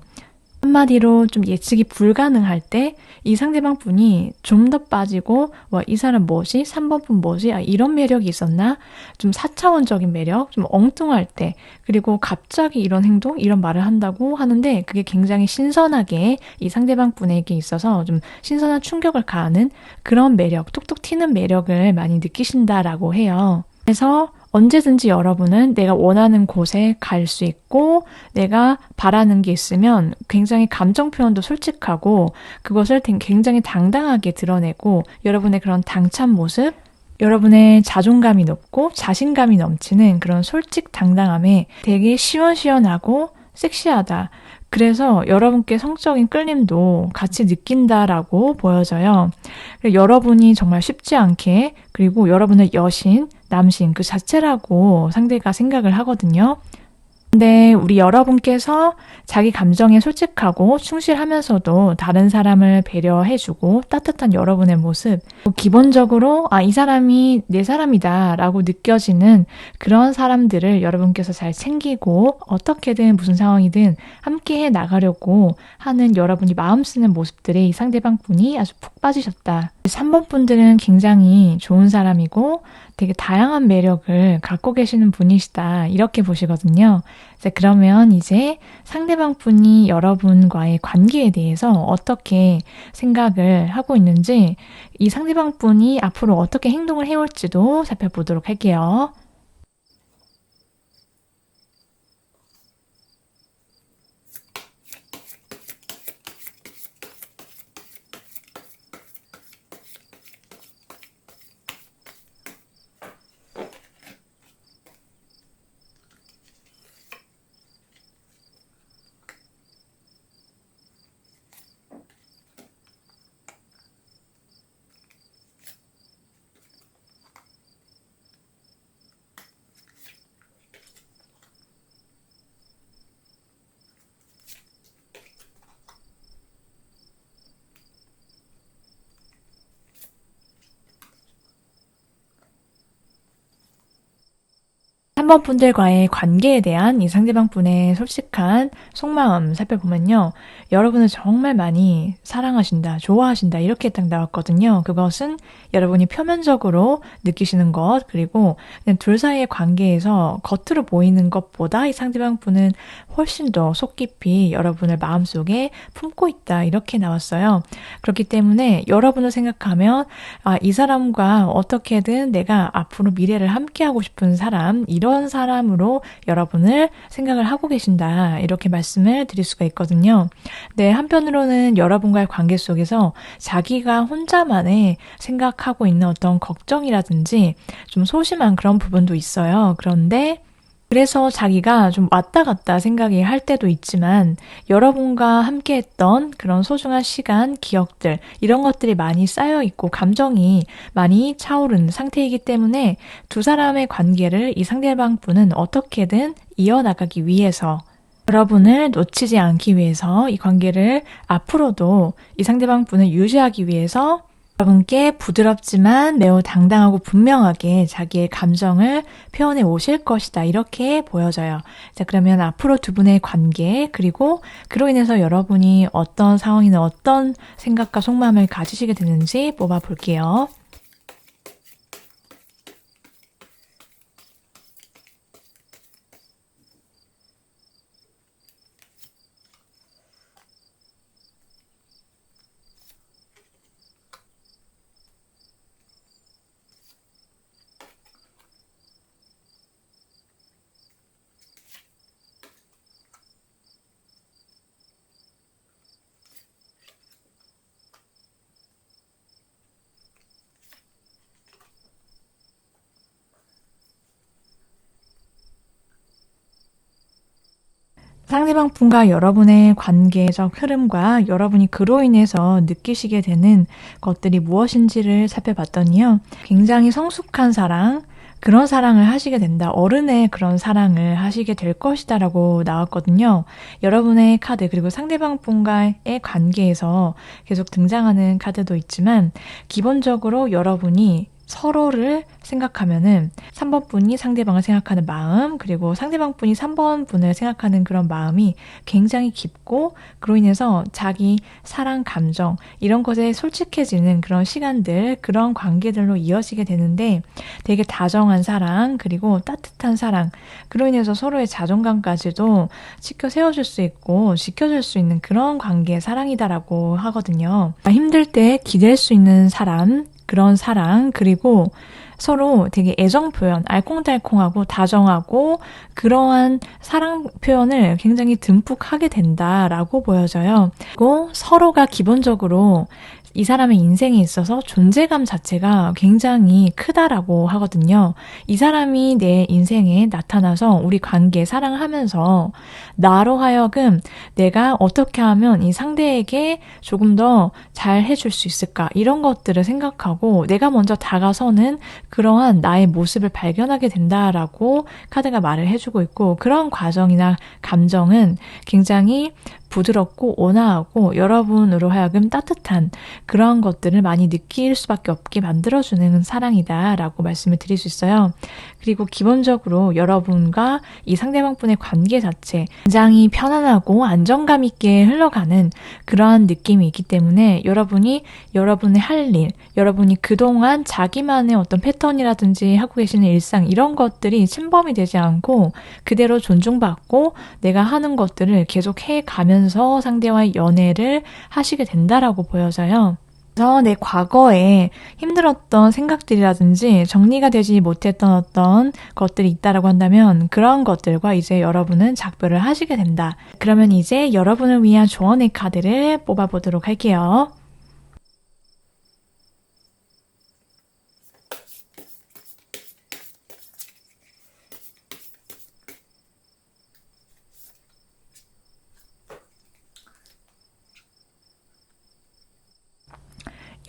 [SPEAKER 1] 한마디로 좀 예측이 불가능할 때 이 상대방 분이 좀 더 빠지고 와, 이 사람 뭐지? 3번 분 뭐지? 아, 이런 매력이 있었나? 좀 4차원적인 매력, 좀 엉뚱할 때 그리고 갑자기 이런 행동, 이런 말을 한다고 하는데 그게 굉장히 신선하게 이 상대방 분에게 있어서 좀 신선한 충격을 가하는 그런 매력, 톡톡 튀는 매력을 많이 느끼신다라고 해요. 그래서 언제든지 여러분은 내가 원하는 곳에 갈 수 있고 내가 바라는 게 있으면 굉장히 감정 표현도 솔직하고 그것을 굉장히 당당하게 드러내고 여러분의 그런 당찬 모습, 여러분의 자존감이 높고 자신감이 넘치는 그런 솔직 당당함에 되게 시원시원하고 섹시하다. 그래서 여러분께 성적인 끌림도 같이 느낀다라고 보여져요. 여러분이 정말 쉽지 않게 그리고 여러분의 여신, 남신 그 자체라고 상대가 생각을 하거든요. 근데 우리 여러분께서 자기 감정에 솔직하고 충실하면서도 다른 사람을 배려해주고 따뜻한 여러분의 모습, 기본적으로 이 사람이 내 사람이다 라고 느껴지는 그런 사람들을 여러분께서 잘 챙기고 어떻게든 무슨 상황이든 함께해 나가려고 하는 여러분이 마음 쓰는 모습들에 이 상대방 분이 아주 푹 빠지셨다. 3번 분들은 굉장히 좋은 사람이고 되게 다양한 매력을 갖고 계시는 분이시다. 이렇게 보시거든요. 그러면 이제 상대방 분이 여러분과의 관계에 대해서 어떻게 생각을 하고 있는지 이 상대방 분이 앞으로 어떻게 행동을 해올지도 살펴보도록 할게요. 3번 분들과의 관계에 대한 이 상대방 분의 솔직한 속마음 살펴보면요. 여러분을 정말 많이 사랑하신다, 좋아하신다 이렇게 딱 나왔거든요. 그것은 여러분이 표면적으로 느끼시는 것 그리고 그냥 둘 사이의 관계에서 겉으로 보이는 것보다 이 상대방 분은 훨씬 더 속 깊이 여러분을 마음속에 품고 있다 이렇게 나왔어요. 그렇기 때문에 여러분을 생각하면 이 사람과 어떻게든 내가 앞으로 미래를 함께하고 싶은 사람 이런 사람으로 여러분을 생각을 하고 계신다 이렇게 말씀을 드릴 수가 있거든요. 네, 한편으로는 여러분과의 관계 속에서 자기가 혼자만의 생각하고 있는 어떤 걱정이라든지 좀 소심한 그런 부분도 있어요. 그런데 그래서 자기가 좀 왔다 갔다 생각이 할 때도 있지만 여러분과 함께 했던 그런 소중한 시간, 기억들, 이런 것들이 많이 쌓여 있고 감정이 많이 차오른 상태이기 때문에 두 사람의 관계를 이 상대방 분은 어떻게든 이어나가기 위해서, 여러분을 놓치지 않기 위해서, 이 관계를 앞으로도 이 상대방 분을 유지하기 위해서 여러분께 부드럽지만 매우 당당하고 분명하게 자기의 감정을 표현해 오실 것이다, 이렇게 보여져요. 자, 그러면 앞으로 두 분의 관계, 그리고 그로 인해서 여러분이 어떤 상황이나 어떤 생각과 속마음을 가지시게 되는지 뽑아 볼게요. 상대방 분과 여러분의 관계적 흐름과 여러분이 그로 인해서 느끼시게 되는 것들이 무엇인지를 살펴봤더니요. 굉장히 성숙한 사랑, 그런 사랑을 하시게 된다. 어른의 그런 사랑을 하시게 될 것이다 라고 나왔거든요. 여러분의 카드, 그리고 상대방 분과의 관계에서 계속 등장하는 카드도 있지만 기본적으로 여러분이 서로를 생각하면은 3번 분이 상대방을 생각하는 마음, 그리고 상대방 분이 3번 분을 생각하는 그런 마음이 굉장히 깊고, 그로 인해서 자기 사랑, 감정, 이런 것에 솔직해지는 그런 시간들, 그런 관계들로 이어지게 되는데 되게 다정한 사랑, 그리고 따뜻한 사랑, 그로 인해서 서로의 자존감까지도 지켜 세워줄 수 있고 지켜줄 수 있는 그런 관계의 사랑이다라고 하거든요. 힘들 때 기댈 수 있는 사람, 그런 사랑, 그리고 서로 되게 애정 표현, 알콩달콩하고 다정하고 그러한 사랑 표현을 굉장히 듬뿍 하게 된다라고 보여져요. 그리고 서로가 기본적으로 이 사람의 인생에 있어서 존재감 자체가 굉장히 크다라고 하거든요. 이 사람이 내 인생에 나타나서 우리 관계 사랑하면서 나로 하여금 내가 어떻게 하면 이 상대에게 조금 더 잘 해줄 수 있을까, 이런 것들을 생각하고 내가 먼저 다가서는 그러한 나의 모습을 발견하게 된다라고 카드가 말을 해주고 있고, 그런 과정이나 감정은 굉장히 부드럽고 온화하고 여러분으로 하여금 따뜻한 그런 것들을 많이 느낄 수밖에 없게 만들어주는 사랑이다 라고 말씀을 드릴 수 있어요. 그리고 기본적으로 여러분과 이 상대방분의 관계 자체 굉장히 편안하고 안정감 있게 흘러가는 그러한 느낌이 있기 때문에 여러분이 여러분의 할 일, 여러분이 그동안 자기만의 어떤 패턴이라든지 하고 계시는 일상, 이런 것들이 침범이 되지 않고 그대로 존중받고 내가 하는 것들을 계속 해가면서 상대와의 연애를 하시게 된다라고 보여져요. 그래서 내 과거에 힘들었던 생각들이라든지 정리가 되지 못했던 어떤 것들이 있다라고 한다면 그런 것들과 이제 여러분은 작별을 하시게 된다. 그러면 이제 여러분을 위한 조언의 카드를 뽑아보도록 할게요.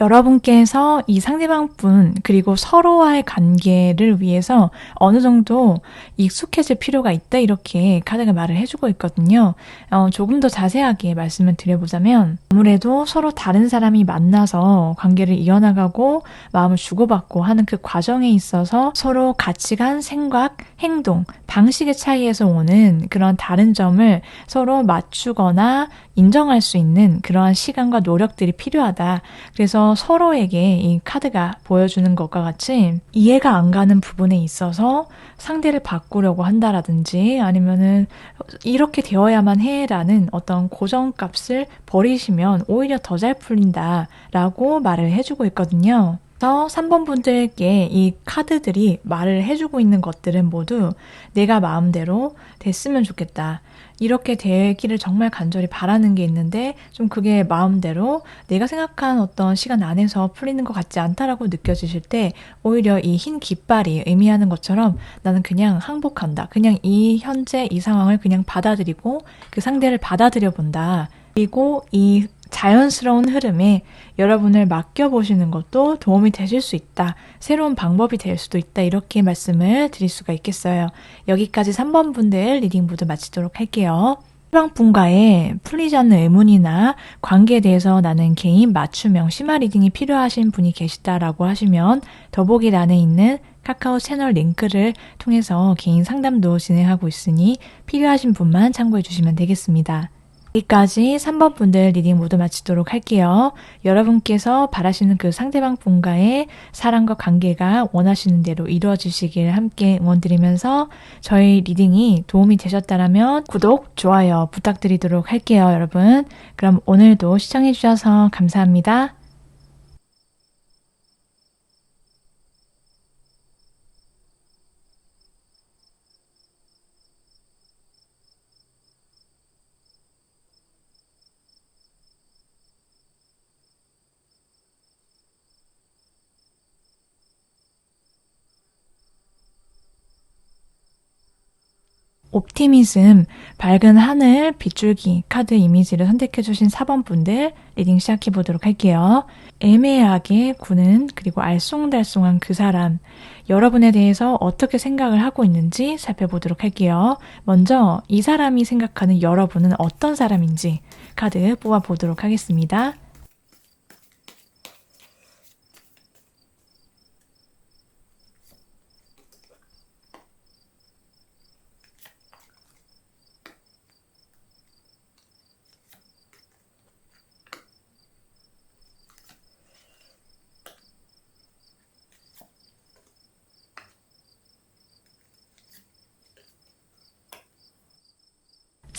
[SPEAKER 1] 여러분께서 이 상대방 분, 그리고 서로와의 관계를 위해서 어느 정도 익숙해질 필요가 있다, 이렇게 카드가 말을 해주고 있거든요. 조금 더 자세하게 말씀을 드려보자면 아무래도 서로 다른 사람이 만나서 관계를 이어나가고 마음을 주고받고 하는 그 과정에 있어서 서로 가치관, 생각, 행동, 방식의 차이에서 오는 그런 다른 점을 서로 맞추거나 인정할 수 있는 그러한 시간과 노력들이 필요하다. 그래서 서로에게 이 카드가 보여주는 것과 같이 이해가 안 가는 부분에 있어서 상대를 바꾸려고 한다라든지 아니면은 이렇게 되어야만 해라는 어떤 고정값을 버리시면 오히려 더 잘 풀린다라고 말을 해주고 있거든요. 그래서 3번 분들께 이 카드들이 말을 해주고 있는 것들은 모두 내가 마음대로 됐으면 좋겠다. 이렇게 되기를 정말 간절히 바라는 게 있는데 좀 그게 마음대로 내가 생각한 어떤 시간 안에서 풀리는 것 같지 않다라고 느껴지실 때 오히려 이 흰 깃발이 의미하는 것처럼 나는 그냥 항복한다. 그냥 이 현재 이 상황을 그냥 받아들이고 그 상대를 받아들여 본다. 그리고 이 자연스러운 흐름에 여러분을 맡겨보시는 것도 도움이 되실 수 있다. 새로운 방법이 될 수도 있다. 이렇게 말씀을 드릴 수가 있겠어요. 여기까지 3번 분들 리딩 모두 마치도록 할게요. 상대방 분과의 풀리지 않는 의문이나 관계에 대해서 나는 개인 맞춤형 심화 리딩이 필요하신 분이 계시다라고 하시면 더보기란에 있는 카카오 채널 링크를 통해서 개인 상담도 진행하고 있으니 필요하신 분만 참고해 주시면 되겠습니다. 여기까지 3번 분들 리딩 모두 마치도록 할게요. 여러분께서 바라시는 그 상대방 분과의 사랑과 관계가 원하시는 대로 이루어지시길 함께 응원드리면서 저희 리딩이 도움이 되셨다면 구독, 좋아요 부탁드리도록 할게요, 여러분. 그럼 오늘도 시청해주셔서 감사합니다. 옵티미즘, 밝은 하늘, 빗줄기 카드 이미지를 선택해주신 4번 분들 리딩 시작해보도록 할게요. 애매하게 구는 그리고 알쏭달쏭한 그 사람, 여러분에 대해서 어떻게 생각을 하고 있는지 살펴보도록 할게요. 먼저 이 사람이 생각하는 여러분은 어떤 사람인지 카드 뽑아보도록 하겠습니다.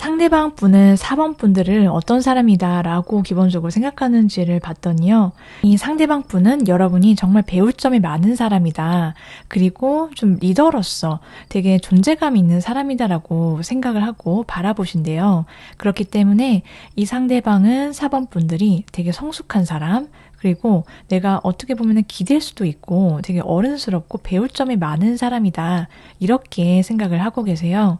[SPEAKER 1] 상대방 분은 4번 분들을 어떤 사람이다 라고 기본적으로 생각하는지를 봤더니요. 이 상대방 분은 여러분이 정말 배울 점이 많은 사람이다. 그리고 좀 리더로서 되게 존재감 있는 사람이다 라고 생각을 하고 바라보신대요. 그렇기 때문에 이 상대방은 4번 분들이 되게 성숙한 사람, 그리고 내가 어떻게 보면 기댈 수도 있고 되게 어른스럽고 배울 점이 많은 사람이다. 이렇게 생각을 하고 계세요.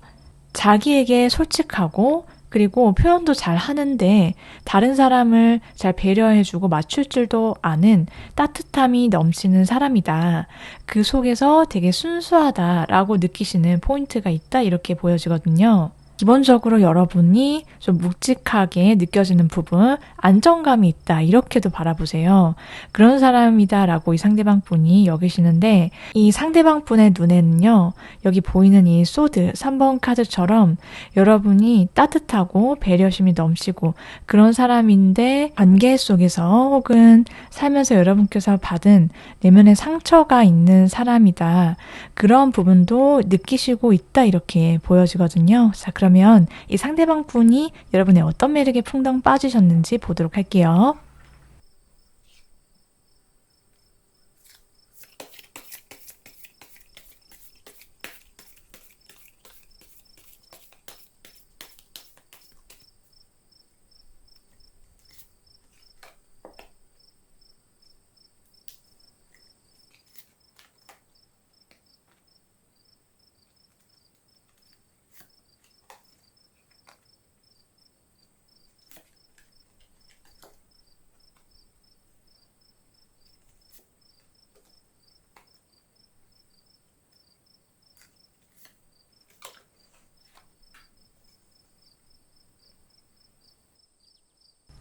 [SPEAKER 1] 자기에게 솔직하고 그리고 표현도 잘 하는데 다른 사람을 잘 배려해주고 맞출 줄도 아는 따뜻함이 넘치는 사람이다. 그 속에서 되게 순수하다라고 느끼시는 포인트가 있다 이렇게 보여지거든요. 기본적으로 여러분이 좀 묵직하게 느껴지는 부분, 안정감이 있다 이렇게도 바라보세요. 그런 사람이다라고 이 상대방 분이 여기시는데 이 상대방 분의 눈에는요. 여기 보이는 이 소드 3번 카드처럼 여러분이 따뜻하고 배려심이 넘치고 그런 사람인데 관계 속에서 혹은 살면서 여러분께서 받은 내면의 상처가 있는 사람이다. 그런 부분도 느끼시고 있다 이렇게 보여지거든요. 자, 그러면 이 상대방 분이 여러분의 어떤 매력에 풍덩 빠지셨는지 보도록 할게요.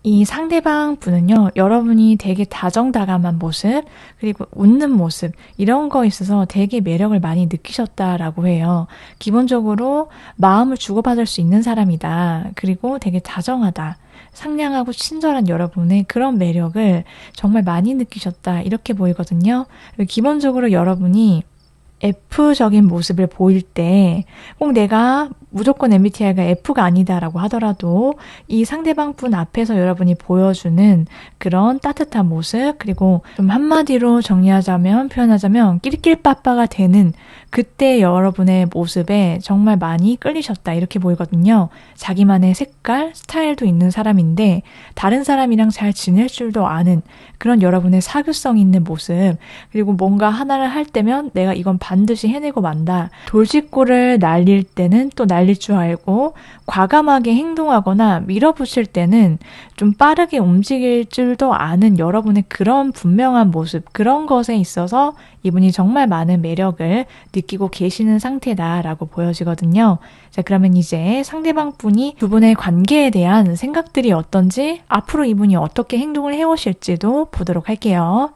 [SPEAKER 1] 이 상대방 분은요, 여러분이 되게 다정다감한 모습, 그리고 웃는 모습, 이런 거 있어서 되게 매력을 많이 느끼셨다라고 해요. 기본적으로 마음을 주고받을 수 있는 사람이다. 그리고 되게 다정하다. 상냥하고 친절한 여러분의 그런 매력을 정말 많이 느끼셨다. 이렇게 보이거든요. 기본적으로 여러분이 F적인 모습을 보일 때 꼭 내가 무조건 MBTI가 F가 아니다라고 하더라도 이 상대방 분 앞에서 여러분이 보여주는 그런 따뜻한 모습, 그리고 좀 한마디로 정리하자면, 표현하자면 끼리끼리빠빠가 되는 그때 여러분의 모습에 정말 많이 끌리셨다 이렇게 보이거든요. 자기만의 색깔, 스타일도 있는 사람인데 다른 사람이랑 잘 지낼 줄도 아는 그런 여러분의 사교성 있는 모습, 그리고 뭔가 하나를 할 때면 내가 이건 반드시 해내고 만다. 돌직구를 날릴 때는 또 날릴 줄 알고, 과감하게 행동하거나 밀어붙일 때는 좀 빠르게 움직일 줄도 아는 여러분의 그런 분명한 모습, 그런 것에 있어서 이분이 정말 많은 매력을 느끼고 계시는 상태다라고 보여지거든요. 자, 그러면 이제 상대방 분이 두 분의 관계에 대한 생각들이 어떤지, 앞으로 이분이 어떻게 행동을 해오실지도 보도록 할게요.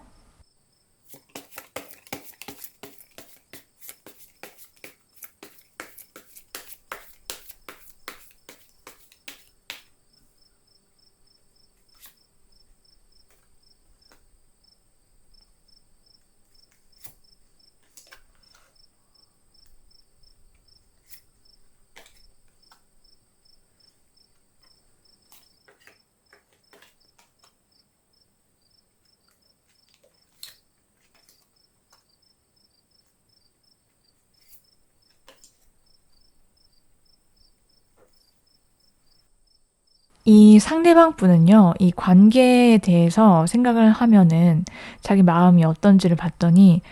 [SPEAKER 1] 이 상대방 분은요, 이 관계에 대해서 생각을 하면은 자기 마음이 어떤지를 봤더니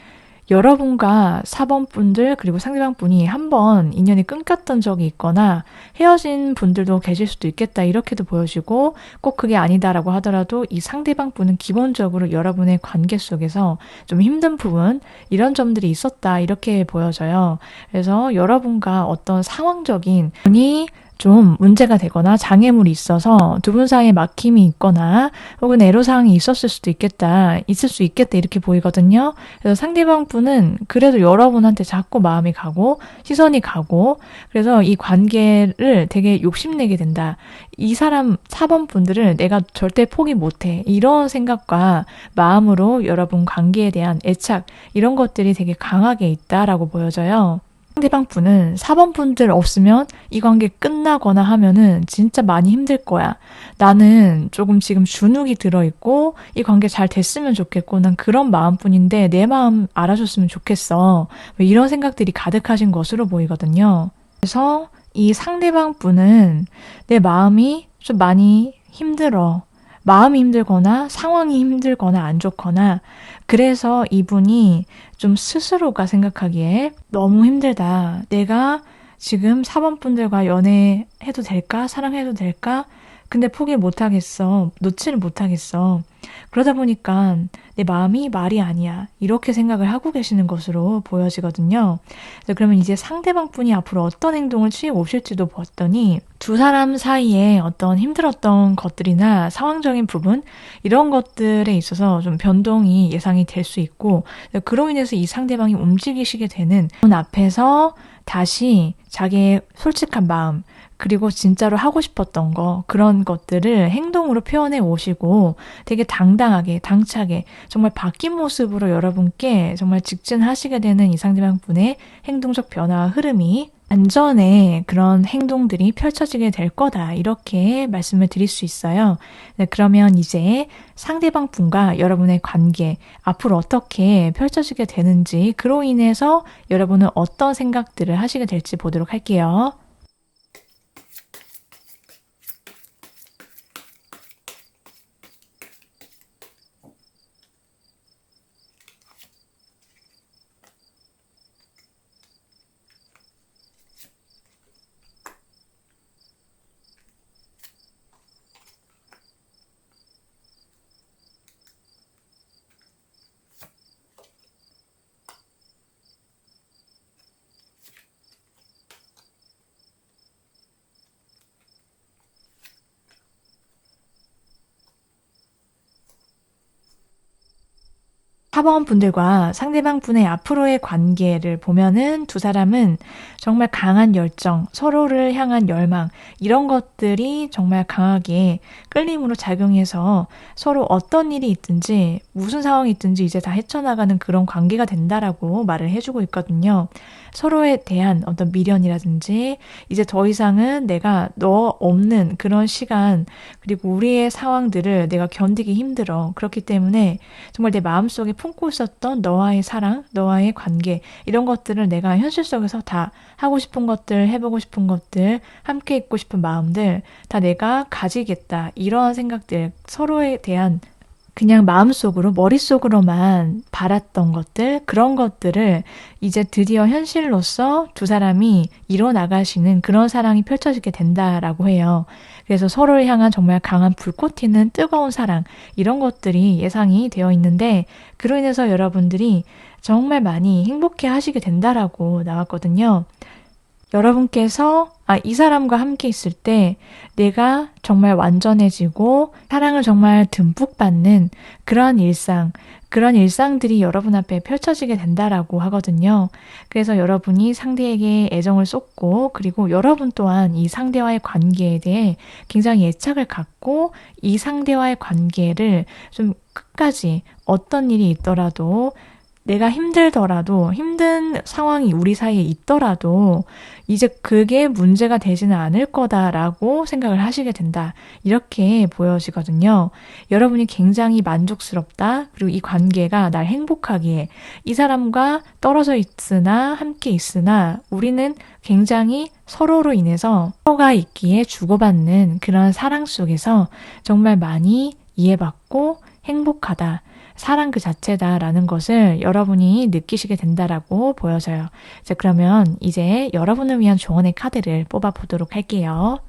[SPEAKER 1] 여러분과 4번 분들 그리고 상대방 분이 한번 인연이 끊겼던 적이 있거나 헤어진 분들도 계실 수도 있겠다 이렇게도 보여지고, 꼭 그게 아니다라고 하더라도 이 상대방 분은 기본적으로 여러분의 관계 속에서 좀 힘든 부분, 이런 점들이 있었다 이렇게 보여져요. 그래서 여러분과 어떤 상황적인 분이 좀 문제가 되거나 장애물이 있어서 두 분 사이에 막힘이 있거나 혹은 애로사항이 있었을 수도 있겠다, 있을 수 있겠다 이렇게 보이거든요. 그래서 상대방 분은 그래도 여러분한테 자꾸 마음이 가고 시선이 가고, 그래서 이 관계를 되게 욕심내게 된다. 이 사람 4번 분들을 내가 절대 포기 못해, 이런 생각과 마음으로 여러분 관계에 대한 애착, 이런 것들이 되게 강하게 있다라고 보여져요. 상대방 분은 4번 분들 없으면 이 관계 끝나거나 하면은 진짜 많이 힘들 거야. 나는 조금 지금 주눅이 들어있고 이 관계 잘 됐으면 좋겠고 난 그런 마음뿐인데 내 마음 알아줬으면 좋겠어. 이런 생각들이 가득하신 것으로 보이거든요. 그래서 이 상대방 분은 내 마음이 좀 많이 힘들어. 마음이 힘들거나 상황이 힘들거나 안 좋거나, 그래서 이분이 좀 스스로가 생각하기에 너무 힘들다. 내가 지금 4번 분들과 연애해도 될까? 사랑해도 될까? 근데 포기 못하겠어. 놓지를 못하겠어. 그러다 보니까 내 마음이 말이 아니야. 이렇게 생각을 하고 계시는 것으로 보여지거든요. 그러면 이제 상대방 분이 앞으로 어떤 행동을 취해 오실지도 봤더니 두 사람 사이에 어떤 힘들었던 것들이나 상황적인 부분, 이런 것들에 있어서 좀 변동이 예상이 될 수 있고, 그로 인해서 이 상대방이 움직이시게 되는 문 앞에서 다시 자기의 솔직한 마음, 그리고 진짜로 하고 싶었던 거, 그런 것들을 행동으로 표현해 오시고 되게 당당하게, 당차게 정말 바뀐 모습으로 여러분께 정말 직진하시게 되는 이 상대방 분의 행동적 변화와 흐름이, 안전에 그런 행동들이 펼쳐지게 될 거다, 이렇게 말씀을 드릴 수 있어요. 네, 그러면 이제 상대방 분과 여러분의 관계 앞으로 어떻게 펼쳐지게 되는지, 그로 인해서 여러분은 어떤 생각들을 하시게 될지 보도록 할게요. 사범분들과 상대방 분의 앞으로의 관계를 보면은 두 사람은 정말 강한 열정, 서로를 향한 열망, 이런 것들이 정말 강하게 끌림으로 작용해서 서로 어떤 일이 있든지 무슨 상황이 있든지 이제 다 헤쳐나가는 그런 관계가 된다라고 말을 해주고 있거든요. 서로에 대한 어떤 미련이라든지 이제 더 이상은 내가 너 없는 그런 시간, 그리고 우리의 상황들을 내가 견디기 힘들어. 그렇기 때문에 정말 내 마음속에 품고 있었던 너와의 사랑, 너와의 관계, 이런 것들을 내가 현실 속에서 다 하고 싶은 것들, 해보고 싶은 것들, 함께 있고 싶은 마음들 다 내가 가지겠다. 이러한 생각들, 서로에 대한 그냥 마음속으로, 머릿속으로만 바랐던 것들, 그런 것들을 이제 드디어 현실로서 두 사람이 이뤄나가시는 그런 사랑이 펼쳐지게 된다라고 해요. 그래서 서로를 향한 정말 강한 불꽃 튀는 뜨거운 사랑, 이런 것들이 예상이 되어 있는데, 그로 인해서 여러분들이 정말 많이 행복해 하시게 된다라고 나왔거든요. 여러분께서 이 사람과 함께 있을 때 내가 정말 완전해지고 사랑을 정말 듬뿍 받는 그런 일상들이 여러분 앞에 펼쳐지게 된다라고 하거든요. 그래서 여러분이 상대에게 애정을 쏟고, 그리고 여러분 또한 이 상대와의 관계에 대해 굉장히 애착을 갖고 이 상대와의 관계를 좀 끝까지 어떤 일이 있더라도, 내가 힘들더라도, 힘든 상황이 우리 사이에 있더라도 이제 그게 문제가 되지는 않을 거다라고 생각을 하시게 된다. 이렇게 보여지거든요. 여러분이 굉장히 만족스럽다. 그리고 이 관계가 날 행복하게 해. 이 사람과 떨어져 있으나 함께 있으나 우리는 굉장히 서로로 인해서 서로가 있기에 주고받는 그런 사랑 속에서 정말 많이 이해받고 행복하다. 사랑 그 자체다라는 것을 여러분이 느끼시게 된다라고 보여져요. 자, 그러면 이제 여러분을 위한 조언의 카드를 뽑아보도록 할게요.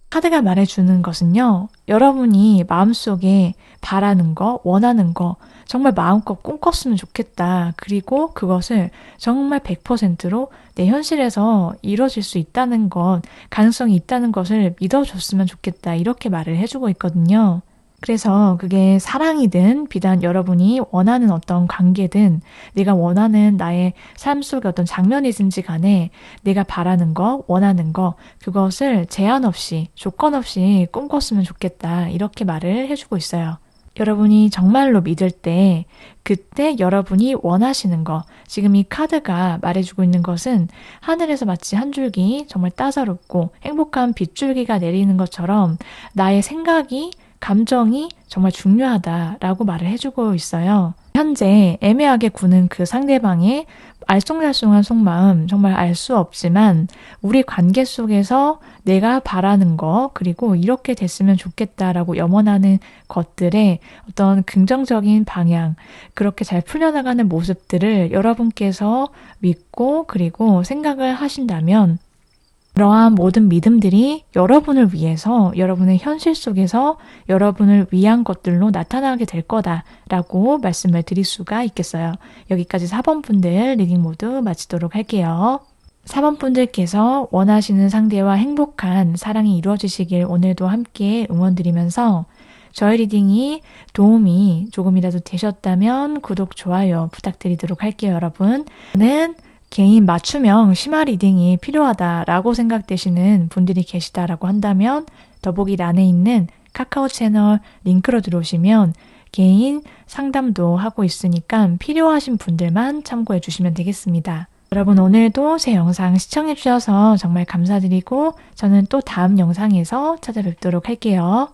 [SPEAKER 1] 카드가 말해주는 것은요, 여러분이 마음속에 바라는 거, 원하는 거, 정말 마음껏 꿈꿨으면 좋겠다. 그리고 그것을 정말 100%로 내 현실에서 이루어질 수 있다는 것, 가능성이 있다는 것을 믿어줬으면 좋겠다. 이렇게 말을 해주고 있거든요. 그래서 그게 사랑이든 비단 여러분이 원하는 어떤 관계든 내가 원하는 나의 삶 속의 어떤 장면이든지 간에 내가 바라는 거, 원하는 거, 그것을 제한 없이, 조건 없이 꿈꿨으면 좋겠다. 이렇게 말을 해주고 있어요. 여러분이 정말로 믿을 때, 그때 여러분이 원하시는 거, 지금 이 카드가 말해주고 있는 것은 하늘에서 마치 한 줄기 정말 따사롭고 행복한 빗줄기가 내리는 것처럼 나의 생각이, 감정이 정말 중요하다라고 말을 해주고 있어요. 현재 애매하게 구는 그 상대방의 알쏭달쏭한 속마음, 정말 알 수 없지만 우리 관계 속에서 내가 바라는 거, 그리고 이렇게 됐으면 좋겠다라고 염원하는 것들의 어떤 긍정적인 방향, 그렇게 잘 풀려나가는 모습들을 여러분께서 믿고 그리고 생각을 하신다면 그러한 모든 믿음들이 여러분을 위해서, 여러분의 현실 속에서 여러분을 위한 것들로 나타나게 될 거다라고 말씀을 드릴 수가 있겠어요. 여기까지 4번분들 리딩 모두 마치도록 할게요. 4번분들께서 원하시는 상대와 행복한 사랑이 이루어지시길 오늘도 함께 응원드리면서 저의 리딩이 도움이 조금이라도 되셨다면 구독, 좋아요 부탁드리도록 할게요, 여러분. 저는 개인 맞춤형 심화 리딩이 필요하다라고 생각되시는 분들이 계시다라고 한다면 더보기란에 있는 카카오 채널 링크로 들어오시면 개인 상담도 하고 있으니까 필요하신 분들만 참고해 주시면 되겠습니다. 여러분, 오늘도 제 영상 시청해 주셔서 정말 감사드리고 저는 또 다음 영상에서 찾아뵙도록 할게요.